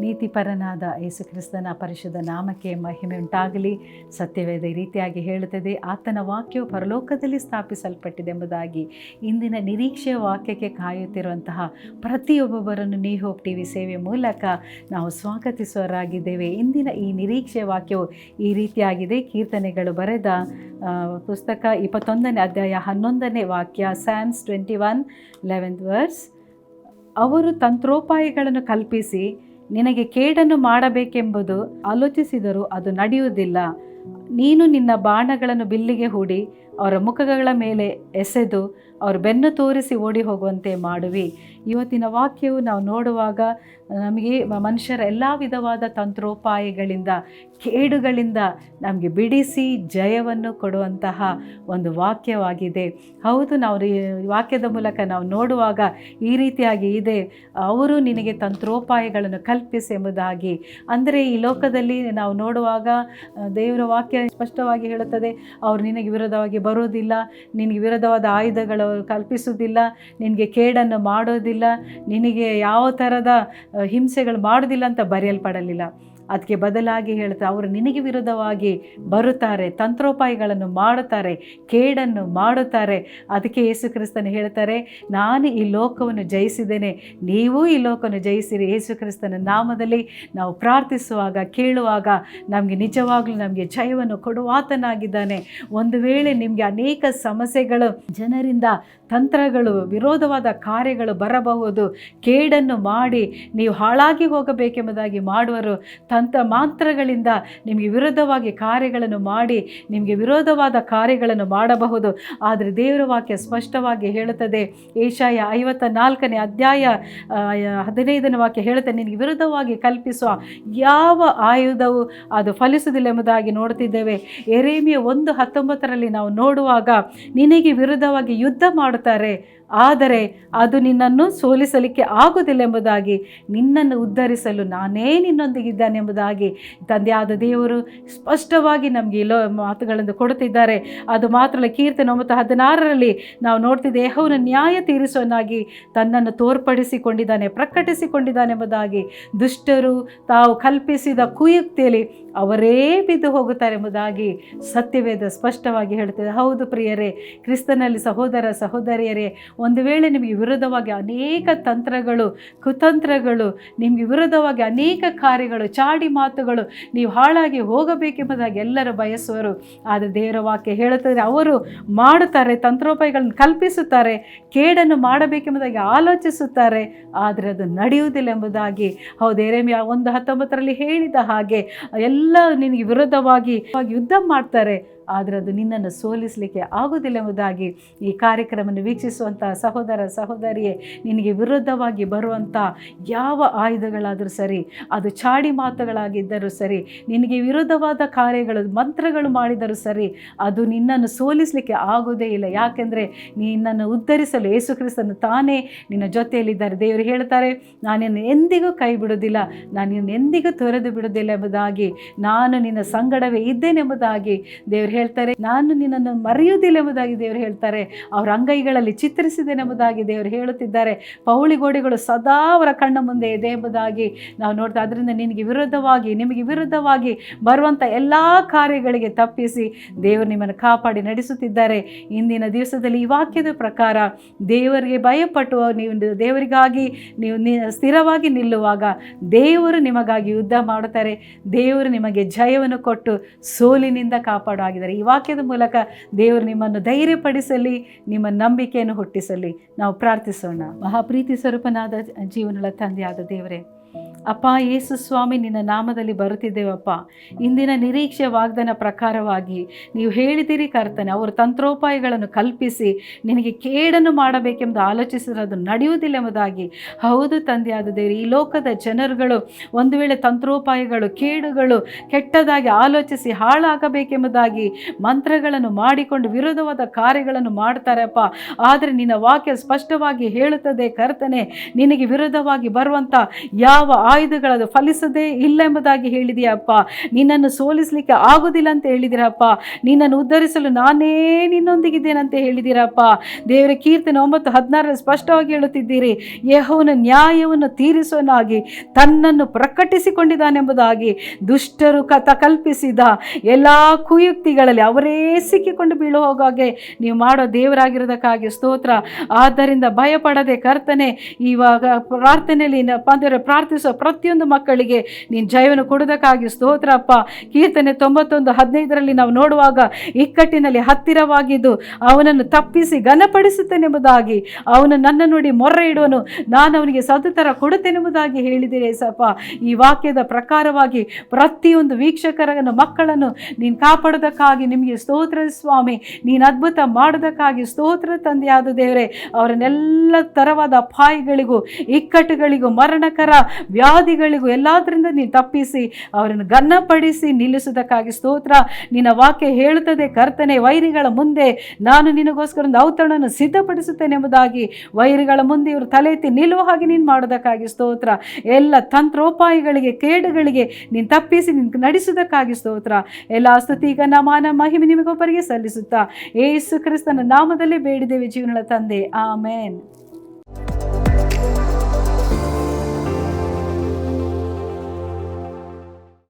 ನೀತಿಪರನಾದ ಯೇಸು ಕ್ರಿಸ್ತನ ಪರಿಶುದ್ಧ ನಾಮಕ್ಕೆ ಮಹಿಮೆ ಉಂಟಾಗಲಿ. ಸತ್ಯವೇದ ಈ ರೀತಿಯಾಗಿ ಹೇಳುತ್ತದೆ, ಆತನ ವಾಕ್ಯವು ಪರಲೋಕದಲ್ಲಿ ಸ್ಥಾಪಿಸಲ್ಪಟ್ಟಿದೆ ಎಂಬುದಾಗಿ. ಇಂದಿನ ನಿರೀಕ್ಷೆಯ ವಾಕ್ಯಕ್ಕೆ ಕಾಯುತ್ತಿರುವಂತಹ ಪ್ರತಿಯೊಬ್ಬೊಬ್ಬರನ್ನು ನ್ಯೂ ಹೋಪ್ ಟಿವಿ ಸೇವೆ ಮೂಲಕ ನಾವು ಸ್ವಾಗತಿಸುವರಾಗಿದ್ದೇವೆ. ಇಂದಿನ ಈ ನಿರೀಕ್ಷೆಯ ವಾಕ್ಯವು ಈ ರೀತಿಯಾಗಿದೆ. ಕೀರ್ತನೆಗಳು ಬರೆದ ಪುಸ್ತಕ 21ನೇ ಅಧ್ಯಾಯ 11ನೇ ವಾಕ್ಯ, Psalms 21:11 ವರ್ಸ್. ಅವರು ತಂತ್ರೋಪಾಯಗಳನ್ನು ಕಲ್ಪಿಸಿ ನಿನಗೆ ಕೇಡನ್ನು ಮಾಡಬೇಕೆಂಬುದು ಆಲೋಚಿಸಿದರೂ ಅದು ನಡೆಯುವುದಿಲ್ಲ. ನೀನು ನಿನ್ನ ಬಾಣಗಳನ್ನು ಬಿಲ್ಲಿಗೆ ಹೂಡಿ ಅವರ ಮುಖಗಳ ಮೇಲೆ ಎಸೆದು ಅವ್ರ ಬೆನ್ನು ತೋರಿಸಿ ಓಡಿ ಹೋಗುವಂತೆ ಮಾಡುವಿ. ಇವತ್ತಿನ ವಾಕ್ಯವು ನಾವು ನೋಡುವಾಗ ನಮಗೆ ಮನುಷ್ಯರ ಎಲ್ಲ ವಿಧವಾದ ತಂತ್ರೋಪಾಯಗಳಿಂದ, ಕೇಡುಗಳಿಂದ ನಮಗೆ ಬಿಡಿಸಿ ಜಯವನ್ನು ಕೊಡುವಂತಹ ಒಂದು ವಾಕ್ಯವಾಗಿದೆ. ಹೌದು, ನಾವು ವಾಕ್ಯದ ಮೂಲಕ ನಾವು ನೋಡುವಾಗ ಈ ರೀತಿಯಾಗಿ ಇದೆ, ಅವರು ನಿನಗೆ ತಂತ್ರೋಪಾಯಗಳನ್ನು ಕಲ್ಪಿಸಿ ಎಂಬುದಾಗಿ. ಅಂದರೆ ಈ ಲೋಕದಲ್ಲಿ ನಾವು ನೋಡುವಾಗ ದೇವರ ವಾಕ್ಯ ಸ್ಪಷ್ಟವಾಗಿ ಹೇಳುತ್ತದೆ, ಅವರು ನಿನಗೆ ವಿರೋಧವಾಗಿ ಬರೋದಿಲ್ಲ, ನಿನಗೆ ವಿರೋಧವಾದ ಆಯುಧಗಳು ಕಲ್ಪಿಸುವುದಿಲ್ಲ, ನಿನಗೆ ಕೇಡನ್ನು ಮಾಡೋದಿಲ್ಲ, ನಿನಗೆ ಯಾವ ಥರದ ಹಿಂಸೆಗಳು ಮಾಡೋದಿಲ್ಲ ಅಂತ ಬರೆಯಲ್ಪಡಲಿಲ್ಲ. ಅದಕ್ಕೆ ಬದಲಾಗಿ ಹೇಳ್ತಾರೆ, ಅವರು ನಿನಗೆ ವಿರುದ್ಧವಾಗಿ ಬರುತ್ತಾರೆ, ತಂತ್ರೋಪಾಯಗಳನ್ನು ಮಾಡುತ್ತಾರೆ, ಕೇಡನ್ನು ಮಾಡುತ್ತಾರೆ. ಅದಕ್ಕೆ ಯೇಸು ಕ್ರಿಸ್ತನು ಹೇಳ್ತಾರೆ, ನಾನು ಈ ಲೋಕವನ್ನು ಜಯಿಸಿದ್ದೇನೆ, ನೀವು ಈ ಲೋಕವನ್ನು ಜಯಿಸಿರಿ. ಯೇಸು ಕ್ರಿಸ್ತನ ನಾಮದಲ್ಲಿ ನಾವು ಪ್ರಾರ್ಥಿಸುವಾಗ, ಕೇಳುವಾಗ ನಮಗೆ ನಿಜವಾಗ್ಲೂ ನಮಗೆ ಜಯವನ್ನು ಕೊಡುವಾತನಾಗಿದ್ದಾನೆ. ಒಂದು ವೇಳೆ ನಿಮಗೆ ಅನೇಕ ಸಮಸ್ಯೆಗಳು, ಜನರಿಂದ ತಂತ್ರಗಳು, ವಿರೋಧವಾದ ಕಾರ್ಯಗಳು ಬರಬಹುದು, ಕೇಡನ್ನು ಮಾಡಿ ನೀವು ಹಾಳಾಗಿ ಹೋಗಬೇಕೆಂಬುದಾಗಿ ಮಾಡುವರು. ಮಾತ್ರಗಳಿಂದ ನಿಮಗೆ ವಿರೋಧವಾಗಿ ಕಾರ್ಯಗಳನ್ನು ಮಾಡಿ ನಿಮಗೆ ವಿರೋಧವಾದ ಕಾರ್ಯಗಳನ್ನು ಮಾಡಬಹುದು. ಆದರೆ ದೇವರ ವಾಕ್ಯ ಸ್ಪಷ್ಟವಾಗಿ ಹೇಳುತ್ತದೆ, ಏಷಾಯ 54ನೇ ಅಧ್ಯಾಯ 15ನೇ ವಾಕ್ಯ ಹೇಳುತ್ತದೆ, ನಿನಗೆ ವಿರುದ್ಧವಾಗಿ ಕಲ್ಪಿಸುವ ಯಾವ ಆಯುಧವು ಅದು ಫಲಿಸುವುದಿಲ್ಲ ಎಂಬುದಾಗಿ ನೋಡ್ತಿದ್ದೇವೆ. ಯೆರೆಮೀಯ 1:19 ನಾವು ನೋಡುವಾಗ, ನಿನಗೆ ವಿರುದ್ಧವಾಗಿ ಯುದ್ಧ ಮಾಡುತ್ತಾರೆ, ಆದರೆ ಅದು ನಿನ್ನನ್ನು ಸೋಲಿಸಲಿಕ್ಕೆ ಆಗುವುದಿಲ್ಲ ಎಂಬುದಾಗಿ, ನಿನ್ನನ್ನು ಉದ್ಧರಿಸಲು ನಾನೇ ನಿನ್ನೊಂದಿಗಿದ್ದಾನೆ ಎಂಬುದಾಗಿ ತಂದೆಯಾದ ದೇವರು ಸ್ಪಷ್ಟವಾಗಿ ನಮಗೆ ಮಾತುಗಳನ್ನು ಕೊಡುತ್ತಿದ್ದಾರೆ. ಅದು ಮಾತ್ರ ಅಲ್ಲ, ಕೀರ್ತನೆ 9:16 ನಾವು ನೋಡ್ತಿದ್ದೆ, ಯೆಹೋವನು ನ್ಯಾಯ ತೀರಿಸುವನಾಗಿ ತನ್ನನ್ನು ತೋರ್ಪಡಿಸಿಕೊಂಡಿದ್ದಾನೆ, ಪ್ರಕಟಿಸಿಕೊಂಡಿದ್ದಾನೆ ಎಂಬುದಾಗಿ. ದುಷ್ಟರು ತಾವು ಕಲ್ಪಿಸಿದ ಕುಯುಕ್ತಿಯಲ್ಲಿ ಅವರೇ ಬಿದ್ದು ಹೋಗುತ್ತಾರೆ ಎಂಬುದಾಗಿ ಸತ್ಯವೇದ ಸ್ಪಷ್ಟವಾಗಿ ಹೇಳುತ್ತದೆ. ಹೌದು ಪ್ರಿಯರೇ, ಕ್ರಿಸ್ತನಲ್ಲಿ ಸಹೋದರ ಸಹೋದರಿಯರೇ, ಒಂದು ವೇಳೆ ನಿಮಗೆ ವಿರೋಧವಾಗಿ ಅನೇಕ ತಂತ್ರಗಳು, ಕುತಂತ್ರಗಳು, ನಿಮಗೆ ವಿರೋಧವಾಗಿ ಅನೇಕ ಕಾರ್ಯಗಳು, ಚಾಡಿ ಮಾತುಗಳು, ನೀವು ಹಾಳಾಗಿ ಹೋಗಬೇಕೆಂಬುದಾಗಿ ಎಲ್ಲರೂ ಬಯಸುವರು. ಆದರೆ ದೇವರ ವಾಕ್ಯ ಹೇಳುತ್ತದೆ, ಅವರು ಮಾಡುತ್ತಾರೆ, ತಂತ್ರೋಪಾಯಗಳನ್ನು ಕಲ್ಪಿಸುತ್ತಾರೆ, ಕೇಡನ್ನು ಮಾಡಬೇಕೆಂಬುದಾಗಿ ಆಲೋಚಿಸುತ್ತಾರೆ, ಆದರೆ ಅದು ನಡೆಯುವುದಿಲ್ಲ ಎಂಬುದಾಗಿ. ಹೌದು, ಯೆರೆಮೀಯ 1:19 ಹೇಳಿದ ಹಾಗೆ ಎಲ್ಲ ನಿನಗೆ ವಿರೋಧವಾಗಿ ಯುದ್ಧ ಮಾಡ್ತಾರೆ, ಆದರೆ ಅದು ನಿನ್ನನ್ನು ಸೋಲಿಸಲಿಕ್ಕೆ ಆಗುವುದಿಲ್ಲ ಎಂಬುದಾಗಿ. ಈ ಕಾರ್ಯಕ್ರಮವನ್ನು ವೀಕ್ಷಿಸುವಂಥ ಸಹೋದರ ಸಹೋದರಿಯೇ, ನಿನಗೆ ವಿರುದ್ಧವಾಗಿ ಬರುವಂಥ ಯಾವ ಆಯುಧಗಳಾದರೂ ಸರಿ, ಅದು ಚಾಡಿ ಮಾತುಗಳಾಗಿದ್ದರೂ ಸರಿ, ನಿನಗೆ ವಿರುದ್ಧವಾದ ಕಾರ್ಯಗಳು, ಮಂತ್ರಗಳು ಮಾಡಿದರೂ ಸರಿ, ಅದು ನಿನ್ನನ್ನು ಸೋಲಿಸಲಿಕ್ಕೆ ಆಗುವುದೇ ಇಲ್ಲ. ಯಾಕೆಂದರೆ ನಿನ್ನನ್ನು ಉದ್ಧರಿಸಲು ಯೇಸು ಕ್ರಿಸ್ತನು ತಾನೇ ನಿನ್ನ ಜೊತೆಯಲ್ಲಿದ್ದಾರೆ. ದೇವರು ಹೇಳ್ತಾರೆ, ನಾನು ನಿನ್ನ ಎಂದಿಗೂ ಕೈ ಬಿಡುವುದಿಲ್ಲ, ನಾನು ನಿನ್ನ ಎಂದಿಗೂ ತೊರೆದು ಬಿಡುವುದಿಲ್ಲ ಎಂಬುದಾಗಿ, ನಾನು ನಿನ್ನ ಸಂಗಡವೇ ಇದ್ದೇನೆಂಬುದಾಗಿ ದೇವರು ಹೇಳ್ತಾರೆ. ನಾನು ನಿನ್ನನ್ನು ಮರೆಯುವುದಿಲ್ಲ ಎಂಬುದಾಗಿ ದೇವರು ಹೇಳ್ತಾರೆ. ಅವರ ಅಂಗೈಗಳಲ್ಲಿ ಚಿತ್ರಿಸಿದೆನೆಂಬುದಾಗಿ ದೇವರು ಹೇಳುತ್ತಿದ್ದಾರೆ. ಪೌಳಿ ಗೋಡೆಗಳು ಸದಾ ಅವರ ಕಣ್ಣ ಮುಂದೆ ಇದೆ ಎಂಬುದಾಗಿ ನಾವು ನೋಡ್ತಾ. ಅದರಿಂದ ನಿಮಗೆ ವಿರುದ್ಧವಾಗಿ ಬರುವಂಥ ಎಲ್ಲ ಕಾರ್ಯಗಳಿಗೆ ತಪ್ಪಿಸಿ ದೇವರು ನಿಮ್ಮನ್ನು ಕಾಪಾಡಿ ನಡೆಸುತ್ತಿದ್ದಾರೆ. ಇಂದಿನ ದಿವಸದಲ್ಲಿ ಈ ವಾಕ್ಯದ ಪ್ರಕಾರ ದೇವರಿಗೆ ಭಯಪಟ್ಟು ನೀವು ದೇವರಿಗಾಗಿ ನೀವು ಸ್ಥಿರವಾಗಿ ನಿಲ್ಲುವಾಗ ದೇವರು ನಿಮಗಾಗಿ ಯುದ್ಧ ಮಾಡುತ್ತಾರೆ. ದೇವರು ನಿಮಗೆ ಜಯವನ್ನು ಕೊಟ್ಟು ಸೋಲಿನಿಂದ ಕಾಪಾಡುವಾಗಿದ್ದಾರೆ. ಈ ವಾಕ್ಯದ ಮೂಲಕ ದೇವರು ನಿಮ್ಮನ್ನು ಧೈರ್ಯಪಡಿಸಲಿ, ನಿಮ್ಮ ನಂಬಿಕೆಯನ್ನು ಹುಟ್ಟಿಸಲಿ. ನಾವು ಪ್ರಾರ್ಥಿಸೋಣ. ಮಹಾಪ್ರೀತಿ ಸ್ವರೂಪನಾದ ಜೀವನದ ತಂದೆಯಾದ ದೇವರೇ, ಅಪ್ಪ ಯೇಸು ಸ್ವಾಮಿ, ನಿನ್ನ ನಾಮದಲ್ಲಿ ಬರುತ್ತಿದ್ದೇವಪ್ಪ. ಇಂದಿನ ನಿರೀಕ್ಷೆ ವಾಗ್ದಾನ ಪ್ರಕಾರವಾಗಿ ನೀವು ಹೇಳಿದಿರಿ ಕರ್ತನೆ, ಅವರು ತಂತ್ರೋಪಾಯಗಳನ್ನು ಕಲ್ಪಿಸಿ ನಿನಗೆ ಕೇಡನ್ನು ಮಾಡಬೇಕೆಂದು ಆಲೋಚಿಸಿದರೆ ಅದು ನಡೆಯುವುದಿಲ್ಲ ಎಂಬುದಾಗಿ. ಹೌದು ತಂದೆಯಾದ ದೇವರು, ಈ ಲೋಕದ ಜನರುಗಳು ಒಂದು ವೇಳೆ ತಂತ್ರೋಪಾಯಗಳು, ಕೇಡುಗಳು, ಕೆಟ್ಟದಾಗಿ ಆಲೋಚಿಸಿ ಹಾಳಾಗಬೇಕೆಂಬುದಾಗಿ ಮಂತ್ರಗಳನ್ನು ಮಾಡಿಕೊಂಡು ವಿರೋಧವಾದ ಕಾರ್ಯಗಳನ್ನು ಮಾಡ್ತಾರಪ್ಪ. ಆದರೆ ನಿನ್ನ ವಾಕ್ಯ ಸ್ಪಷ್ಟವಾಗಿ ಹೇಳುತ್ತದೆ ಕರ್ತನೆ, ನಿನಗೆ ವಿರೋಧವಾಗಿ ಬರುವಂಥ ಯಾವ ಆಯುಧಗಳದು ಫಲಿಸದೇ ಇಲ್ಲ ಎಂಬುದಾಗಿ ಹೇಳಿದೆಯಪ್ಪ. ನಿನ್ನನ್ನು ಸೋಲಿಸಲಿಕ್ಕೆ ಆಗೋದಿಲ್ಲ ಅಂತ ಹೇಳಿದಿರಪ್ಪ. ನಿನ್ನನ್ನು ಉದ್ಧರಿಸಲು ನಾನೇ ನಿನ್ನೊಂದಿಗಿದ್ದೇನಂತ ಹೇಳಿದಿರಪ್ಪ. ದೇವರ ಕೀರ್ತನೆ 9:16 ಸ್ಪಷ್ಟವಾಗಿ ಹೇಳುತ್ತಿದ್ದೀರಿ, ಯೆಹೋವನ ನ್ಯಾಯವನ್ನು ತೀರಿಸುವನಾಗಿ ತನ್ನನ್ನು ಪ್ರಕಟಿಸಿಕೊಂಡಿದ್ದಾನೆಂಬುದಾಗಿ. ದುಷ್ಟರು ಕಲ್ಪಿಸಿದ ಎಲ್ಲ ಕುಯುಕ್ತಿಗಳಲ್ಲಿ ಅವರೇ ಸಿಕ್ಕಿಕೊಂಡು ಬೀಳು ಹೋಗಾಗೆ ನೀವು ಮಾಡೋ ದೇವರಾಗಿರೋದಕ್ಕಾಗಿ ಸ್ತೋತ್ರ. ಆದ್ದರಿಂದ ಭಯಪಡದೆ ಕರ್ತನೆ ಇವಾಗ ಪ್ರಾರ್ಥನೆಯಲ್ಲಿ ಪ್ರಾರ್ಥಿಸೋ ಪ್ರತಿಯೊಂದು ಮಕ್ಕಳಿಗೆ ನೀನು ಜಯವನ್ನು ಕೊಡೋದಕ್ಕಾಗಿ ಸ್ತೋತ್ರ ಅಪ್ಪ. ಕೀರ್ತನೆ 91:15 ನಾವು ನೋಡುವಾಗ, ಇಕ್ಕಟ್ಟಿನಲ್ಲಿ ಹತ್ತಿರವಾಗಿದ್ದು ಅವನನ್ನು ತಪ್ಪಿಸಿ ಘನಪಡಿಸುತ್ತೇನೆಂಬುದಾಗಿ, ಅವನು ನನ್ನ ನೋಡಿ ಮೊರೆ ಇಡುವನು, ನಾನು ಅವನಿಗೆ ಸದುತ್ತರ ಕೊಡುತ್ತೇನೆಂಬುದಾಗಿ ಹೇಳಿದಿರಿ ಸಪ್ಪ. ಈ ವಾಕ್ಯದ ಪ್ರಕಾರವಾಗಿ ಪ್ರತಿಯೊಂದು ವೀಕ್ಷಕರನ್ನು ಮಕ್ಕಳನ್ನು ನೀನು ಕಾಪಾಡೋದಕ್ಕಾಗಿ ನಿಮಗೆ ಸ್ತೋತ್ರ ಸ್ವಾಮಿ. ನೀನು ಅದ್ಭುತ ಮಾಡೋದಕ್ಕಾಗಿ ಸ್ತೋತ್ರ ತಂದೆಯಾದ ದೇವರೇ. ಅವರನ್ನೆಲ್ಲ ಥರವಾದ ಅಪಾಯಗಳಿಗೂ ಇಕ್ಕಟ್ಟುಗಳಿಗೂ ಮರಣಕರ ವ್ಯಾಧಿಗಳಿಗೂ ಎಲ್ಲದರಿಂದ ನೀನು ತಪ್ಪಿಸಿ ಅವರನ್ನು ಘನಪಡಿಸಿ ನಿಲ್ಲಿಸುವುದಕ್ಕಾಗಿ ಸ್ತೋತ್ರ. ನಿನ್ನ ವಾಕ್ಯ ಹೇಳುತ್ತದೆ ಕರ್ತನೆ, ವೈರಿಗಳ ಮುಂದೆ ನಾನು ನಿನಗೋಸ್ಕರ ಒಂದು ಔತಣವನ್ನು ಸಿದ್ಧಪಡಿಸುತ್ತೇನೆ ಎಂಬುದಾಗಿ. ವೈರಿಗಳ ಮುಂದೆ ಇವರು ತಲೆ ಎತ್ತಿ ನಿಲ್ಲುವ ಹಾಗೆ ನೀನು ಮಾಡೋದಕ್ಕಾಗಿ ಸ್ತೋತ್ರ. ಎಲ್ಲ ತಂತ್ರೋಪಾಯಗಳಿಗೆ ಕೇಡುಗಳಿಗೆ ನೀನು ತಪ್ಪಿಸಿ ನೀನು ನಡೆಸುವುದಕ್ಕಾಗಿ ಸ್ತೋತ್ರ. ಎಲ್ಲ ಸ್ತುತಿ ಘನ ಮಾನ ಮಹಿಮೆ ನಿಮಗೊಬ್ಬರಿಗೆ ಸಲ್ಲಿಸುತ್ತಾ ಯೇಸು ಕ್ರಿಸ್ತನ ನಾಮದಲ್ಲಿ ಬೇಡಿದ್ದೇವೆ ಜೀವನದ ತಂದೆ, ಆಮೇನ್.